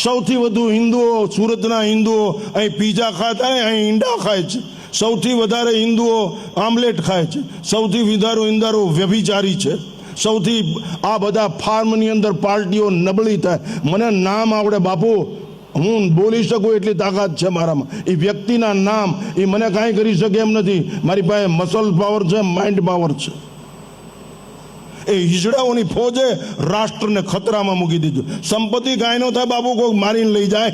સૌથી વધુ હિન્દુઓ, સુરતના હિન્દુઓ અહીં પીઝા ખાતા ને અહીં ઈંડા ખાય છે. સૌથી વધારે હિન્દુઓ આમલેટ ખાય છે. સૌથી વધારે હિન્દુઓ વ્યભિચારી છે. સૌથી આ બધા ફાર્મની અંદર પાર્ટીઓ નબળી થાય. મને નામ આવડે બાપુ, હું બોલી શકું એટલી તાકાત છે મારામાં. એ વ્યક્તિના નામ એ મને કાંઈ કરી શકે એમ નથી. મારી પાસે મસલ પાવર છે, માઇન્ડ પાવર છે. એ હિજડાઓની ફોજે રાષ્ટ્રને ખતરામાં મૂકી દીધું. સંપત્તિ કાંઈ ન થાય બાપુ, કોઈ મારીને લઈ જાય.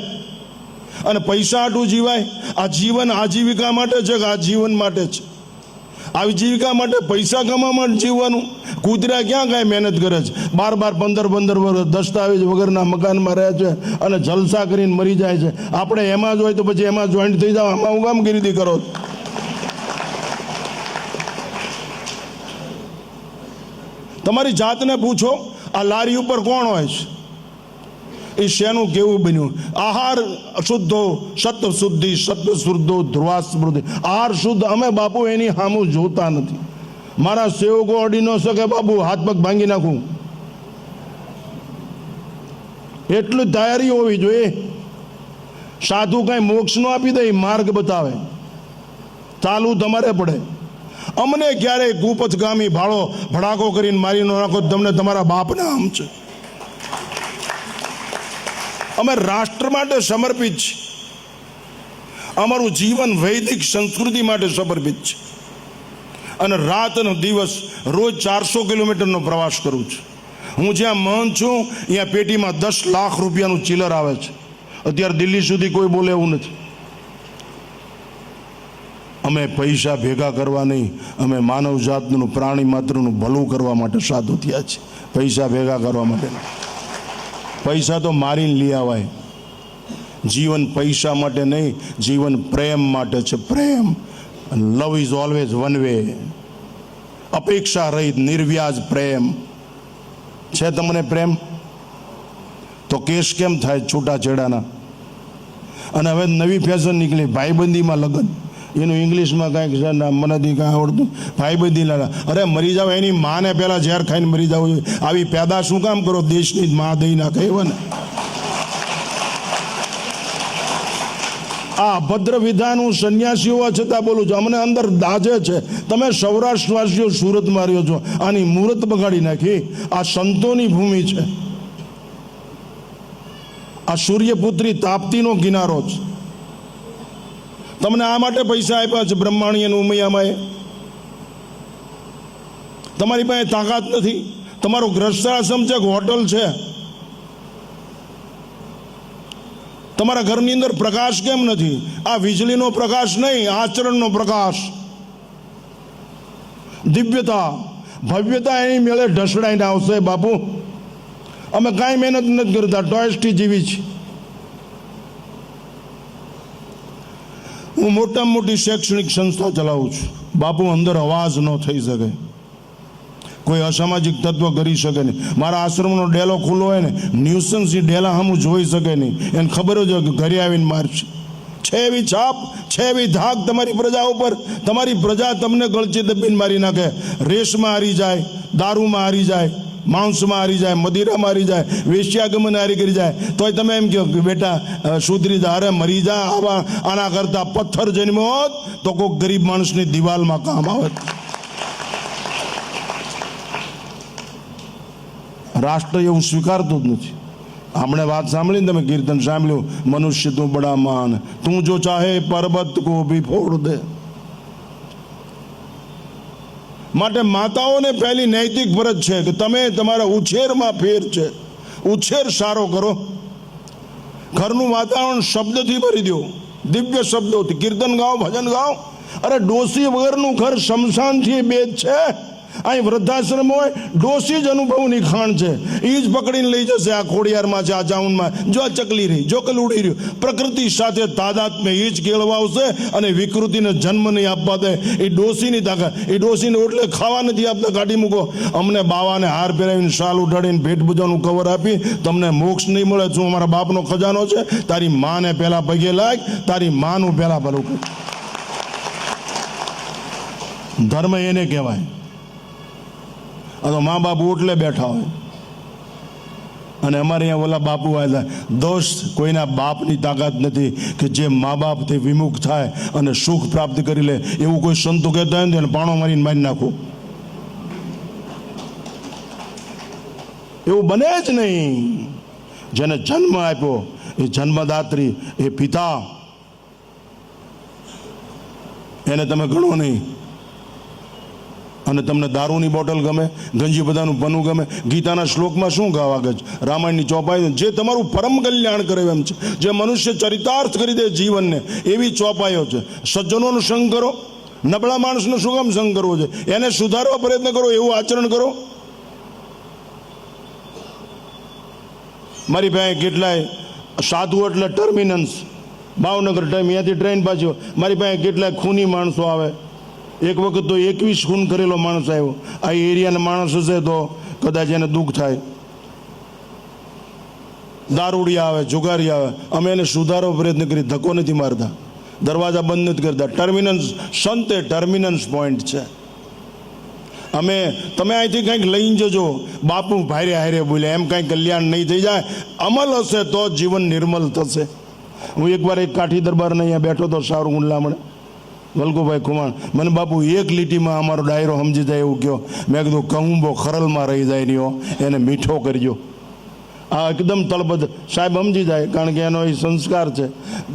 અને પૈસા આટલું જીવાય? આ જીવન આજીવિકા માટે છે કે આ જીવન માટે છે? આજીવિકા માટે પૈસા કમાવા માટે જીવવાનું? કૂતરા ક્યાં કાંઈ મહેનત કરે છે? 12-15 વર્ષ દસ્તાવેજ વગરના મકાનમાં રહે છે અને જલસા કરીને મરી જાય છે. આપણે એમાં જ હોય તો પછી એમાં જોઈન્ટ થઈ જાવ. આમાં હું કામગીરી કરો? તમારી જાતને પૂછો, આ લારી ઉપર કોણ હોય છે? એ શેનું કેવું બન્યું? આહાર શુદ્ધો, સત્વ શુદ્ધિ, સત્વ શુદ્ધો, ધ્રુવા સ્મૃતિ. આહાર શુદ્ધ. અમે બાપુ એની સામું જોતા નથી. મારા સેવકો અડી ન શકે બાપુ, હાથ પગ ભાંગી નાખું. એટલી તૈયારી હોવી જોઈએ. સાધુ કઈ મોક્ષ નો આપી દે, માર્ગ બતાવે. ચાલુ તમારે પડે. અમને ક્યારેય કુપથગામી ભાળો ભડાકો કરીને મારી ન નાખો, તમને તમારા બાપના આમ છે. અમે રાષ્ટ્ર માટે સમર્પિત છીએ. અમારું જીવન વૈદિક સંસ્કૃતિ માટે સમર્પિત છે. અને રાત અને દિવસ રોજ 400 કિલોમીટરનો પ્રવાસ કરું છું. હું જ્યાં મહંત છું ત્યાં પેટીમાં 10 લાખ રૂપિયાનું ચિલર આવે છે. અત્યારે દિલ્હી સુધી કોઈ બોલે એવું નથી. અમે પૈસા ભેગા કરવા નહીં, અમે માનવ જાતનું, પ્રાણી માત્રનું ભલું કરવા માટે સાધુ થયા છે. પૈસા ભેગા કરવા માટે. પૈસા તો મારીને લઈ આવાય. જીવન પૈસા માટે નહીં, જીવન પ્રેમ માટે છે. પ્રેમ. Love is always one way. અપેક્ષા રહિત નિર્વ્યાજ પ્રેમ છે. તમને પ્રેમ તો કેસ કેમ થાય છૂટાછેડાના? અને હવે નવી ફેશન નીકળી, ભાઈબંધીમાં લગ્ન. એનું ઇંગ્લિશમાં કાંઈક છે, મને કાંઈ આવડતું. ભાઈબંધીના. અરે મરી જાવ, એની માને પહેલાં ઝેર ખાઈને મરી જવું જોઈએ. આવી પેદા શું કામ કરો? દેશની મા દઈ નાખે એવા ને. આ અભદ્ર વિધાન હું સંન્યાસી હોવા છતાં બોલું છું. અમને અંદર દાજે છે. તમે સૌરાષ્ટ્રવાસીઓ સુરત માર્યો છો, આની મુહૂર્ત બગાડી નાખી. આ સંતોની ભૂમિ છે. આ સૂર્યપુત્રી તાપ્તીનો કિનારો છે. તમને આ માટે પૈસા આપ્યા છે બ્રહ્માણી અને ઉમૈયામાએ? તમારી પાસે તાકાત નથી. તમારો ગ્રસ્તાશ્રમ છે કે હોટલ છે? તમારા ઘરની અંદર પ્રકાશ કેમ નથી? આ વીજળીનો પ્રકાશ નહીં, આચરણનો પ્રકાશ. દિવ્યતા, ભવ્યતા એની મેળે ઢસડાઈને આવશે બાપુ. અમે કાંઈ મહેનત નથી કરતા, ટોયસ્ટી જીવી છે. હું મોટામાં મોટી શૈક્ષણિક સંસ્થા ચલાવું છું બાપુ. અંદર અવાજ ન થઈ શકે, કોઈ અસામાજિક તત્વ કરી શકે નહીં. મારા આશ્રમનો ડેલો ખુલ્લો હોય ને, ન્યુસન્સ એ ડેલા હમું જોઈ શકે નહીં. એને ખબર જ હોય કે ઘરે આવીને મારશે. છે એવી છાપ, છે એવી ધાક તમારી પ્રજા ઉપર. તમારી પ્રજા તમને ગળચી દબીને મારી નાખે. રેસમાં હારી જાય, દારૂમાં હારી જાય, માંસમાં હારી જાય, મદિરામાં હારી જાય, વેશ્યાગમન હારી કરી જાય. તોય તમે એમ કહો કે બેટા સુધરી જા. અરે મરી જા. આના કરતા પથ્થર જન્મ્યો હોત તો કોઈક ગરીબ માણસની દિવાલમાં કામ આવે. રાષ્ટ્ર એવું સ્વીકારતું જ નથી. હમણાં વાત સાંભળીને તમે, કીર્તન સાંભળ્યું, મનુષ્ય તું બડા માન, તું જો ચાહે પર્વત કો ભી ફોડ દે. માટે માતાઓને પહેલી નૈતિક ફરજ છે કે તમે તમારા ઉછેરમાં ફેર છે. ઉછેર સારો કરો. ઘરનું વાતાવરણ શબ્દથી ભરી દો, દિવ્ય શબ્દોથી. કીર્તન ગાઓ, ભજન ગાઓ. અરે ડોસી વગરનું ઘર શમશાનથી બેદ છે. અહીં વૃદ્ધાશ્રમ હોય, ડોસી જ અનુભવની ખાણ છે. એ જ પકડીને લઈ જશે. આ ખોડિયારમાં છે, આ ચાઉનમાં જો આ ચકલી રહી, જો કલુડી રહ્યું. પ્રકૃતિ સાથે તાદાત્મ્ય એ જ કેળવાવશે અને વિકૃતિને જન્મ નહીં આપવા દે. એ ડોસીની તાકાત. એ ડોસીને ઓટલે ખાવા નથી આપતા, કાઢી મૂકો. અમને બાવાને હાર પહેરાવીને, શાલ ઉઠાડીને, ભેટ પૂજાનું કવર આપી તમને મોક્ષ નહીં મળે. શું અમારા બાપનો ખજાનો છે? તારી માને પહેલા પગે લાગ, તારી માનું પહેલા ભલું કર. ધર્મ એને કહેવાય. તો મા બાપ ઓટલે બેઠા હોય અને અમારે અહીંયા ઓલા બાપુ આવ્યા, દોસ્ત કોઈના બાપની તાકાત નથી કે જે મા બાપથી વિમુખ થાય અને સુખ પ્રાપ્ત કરી લે. એવું કોઈ સંતો કહેતા હોય ને એને પાણો મારીને મારી નાખો. એવું બને જ નહીં. જેને જન્મ આપ્યો એ જન્મદાત્રી, એ પિતા, એને તમે ગણો નહીં. અને તમને દારૂની બોટલ ગમે, ગંજી બધાનું પનું ગમે. ગીતાના શ્લોકમાં શું ગાવા છે? રામાયણની ચોપાઈ જે તમારું પરમ કલ્યાણ કરે એમ છે, જે મનુષ્ય ચરિતાર્થ કરી દે જીવનને, એવી ચોપાઈઓ છે. સજ્જનોનો સંગ કરો. નબળા માણસનો શું કામ સંગ કરવો છે? એને સુધારવા પ્રયત્ન કરો, એવું આચરણ કરો. મારી પાસે કેટલાય સાધુ એટલે ટર્મિનન્સ, ભાવનગર ટાઈમ, અહીંયાથી ટ્રેન પાછો. મારી પાસે કેટલાય ખૂની માણસો આવે. એક વખત તો 21 ખૂન કરેલો માણસ આવ્યો. આ એરિયાના માણસ હશે તો કદાચ એને દુઃખ થાય. દારૂડિયા આવે, જુગારી આવે, અમે એને સુધારવા પ્રયત્ન કરી, ધક્કો નથી મારતા, દરવાજા બંધ નથી કરતા. ટર્મિનન્સ સંત એ ટર્મિનન્સ પોઈન્ટ છે. અમે તમે અહીંથી કંઈક લઈને જજો, બાપુ ભારે હારે બોલે એમ કાંઈ કલ્યાણ નહીં થઈ જાય. અમલ હશે તો જીવન નિર્મલ થશે. હું એકવાર એક કાઠી દરબારને અહીંયા બેઠો તો સારું ગુંડલામણે, વલ્ગુભાઈ ખુમાણ. મને બાપુ એક લીટીમાં અમારો ડાયરો સમજી જાય એવું કહો. મેં કીધું કહુંબો ખરલમાં રહી જાય રહ્યો, એને મીઠો કરજો. આ એકદમ તળબદ્ધ સાહેબ સમજી જાય, કારણ કે એનો એ સંસ્કાર છે.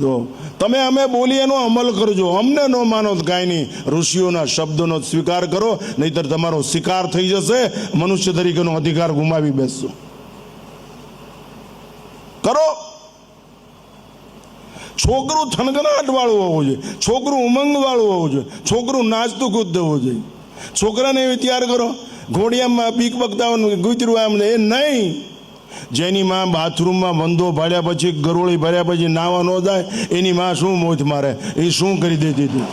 તો તમે અમે બોલીએ એનો અમલ કરજો. અમને ન માનો તો કાંઈ નહીં, ઋષિઓના શબ્દોનો સ્વીકાર કરો, નહીંતર તમારો શિકાર થઈ જશે. મનુષ્ય તરીકેનો અધિકાર ગુમાવી બેસશો. કરો. છોકરું થનગનાટ વાળું હોવું જોઈએ, છોકરું ઉમંગ વાળું હોવું જોઈએ, છોકરું નાચતું કૂદતું હોવું જોઈએ. છોકરાને એવી તૈયાર કરો ઘોડિયામાં બીક બગતાવાનું ગુજરું આમ એ નહીં. જેની માં બાથરૂમમાં વંદો ભાડ્યા પછી, ગરોળી ભર્યા પછી નાવા ન જાય, એની માં શું મોજ મારે, એ શું કરી દેતી હતી.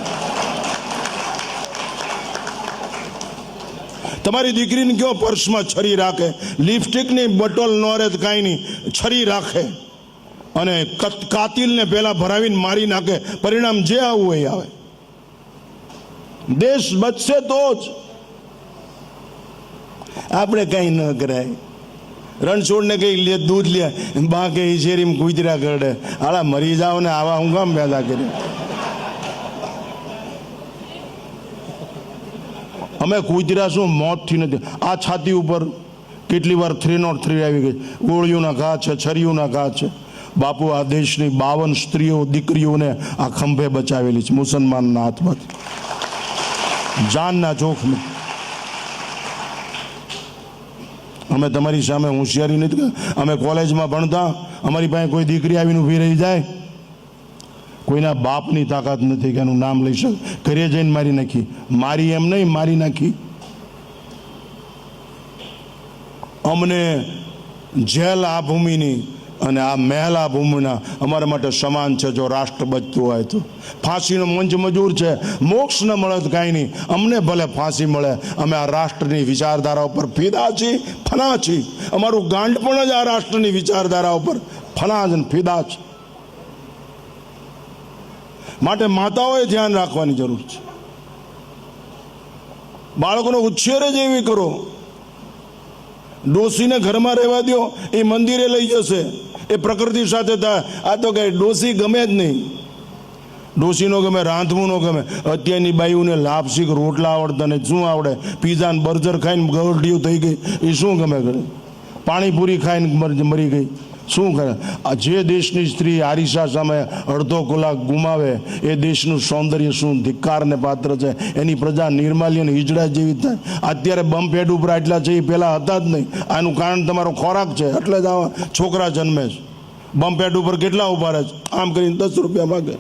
તમારી દીકરીને કયો પર્સમાં છરી રાખે, લિપસ્ટિકની બોટલ ન રહે તો કાંઈ નહીં, છરી રાખે અને કાતિલને પહેલા ભરાવીને મારી નાખે. પરિણામ જે આવું એ આવે. દેશ બચશે તો જ. આપણે કંઈ ન કરાય. રણછોડને કઈ લે દૂધ લે, બા કે શેરીમાં કૂતરા કરડે, આલા મરી જાવ ને આવા હું કામ પેદા કર્યા. અમે કૂતરા શું મોતથી નથી. આ છાતી ઉપર કેટલી વાર 303 આવી ગઈ. ગોળીઓના ઘા છે, છરીઓના ઘા છે. બાપુ આ દેશની 52 સ્ત્રીઓ દીકરીઓને આ ખંભે બચાવેલી છે મુસલમાનના હાથમાંથી, જાનના જોખમે. અમે તમારી સામે હોશિયારી નથી. અમે કોલેજમાં ભણતા, અમારી પાસે કોઈ દીકરી આવીને ઊભી રહી જાય, કોઈના બાપની તાકાત નથી કે એનું નામ લઈ શકે. ઘરે જઈને મારી નાખી. મારી એમ નહીં, મારી નાખી. અમને જેલ આ ભૂમિની અને આ મહેલ આ ભૂમિના અમારા માટે સમાન છે. જો રાષ્ટ્ર બચતું હોય તો ફાંસીનો મંચ મજૂર છે. મોક્ષ ન મળે તો કાંઈ નહીં, અમને ભલે ફાંસી મળે. અમે આ રાષ્ટ્રની વિચારધારા ઉપર ફિદા છીએ, ફના છીએ. અમારું ગાંડ પણ જ આ રાષ્ટ્રની વિચારધારા ઉપર ફના જ ફિદા છે. માટે માતાઓએ ધ્યાન રાખવાની જરૂર છે. બાળકોનો ઉછેર જ એવી કરો. ડોસીને ઘરમાં રહેવા દો, એ મંદિરે લઈ જશે, એ પ્રકૃતિ સાથે થાય. આ તો કઈ ડોસી ગમે જ નહીં. ડોસી નો ગમે, રાંધવું ન ગમે. અત્યારની બાઈઓને લાપસી રોટલા આવડતા ને શું આવડે? પીઝા ને બર્ગર ખાઈને ગરડિયું થઈ ગઈ, એ શું ગમે કરે? પાણીપુરી ખાઈને મરી ગઈ, શું કરે? આ જે દેશની સ્ત્રી આરિસા સામે અડધો કલાક ગુમાવે, એ દેશનું સૌંદર્ય શું ધિક્કારને પાત્ર છે. એની પ્રજા નિર્માલ્ય અને હિજડા જેવી થાય. અત્યારે બમ્પ હેડ ઉપર આટલા છે, એ પહેલાં હતા જ નહીં. આનું કારણ તમારો ખોરાક છે, એટલે જ આવા છોકરા જન્મે છે. બમ્પ હેડ ઉપર કેટલા ઉભા રહે છે? આમ કરીને 10 રૂપિયા માગે.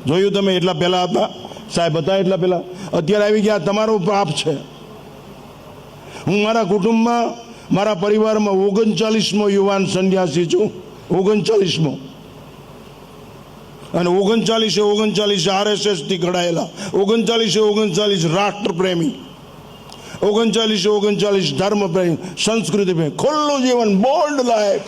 જોયું તમે? એટલા પહેલાં હતા સાહેબ, હતા એટલા પહેલાં. અત્યારે આવી ગયા. તમારો પાપ છે. હું મારા કુટુંબમાં, મારા પરિવારમાં 39મો યુવાન સંન્યાસી છું. 39મો. અને 39 RSS થી ઘડાયેલા, 39 રાષ્ટ્રપ્રેમી, 39 ધર્મપ્રેમી, સંસ્કૃતિ પ્રેમી, ખુલ્લું જીવન, બોલ્ડ લાઈફ.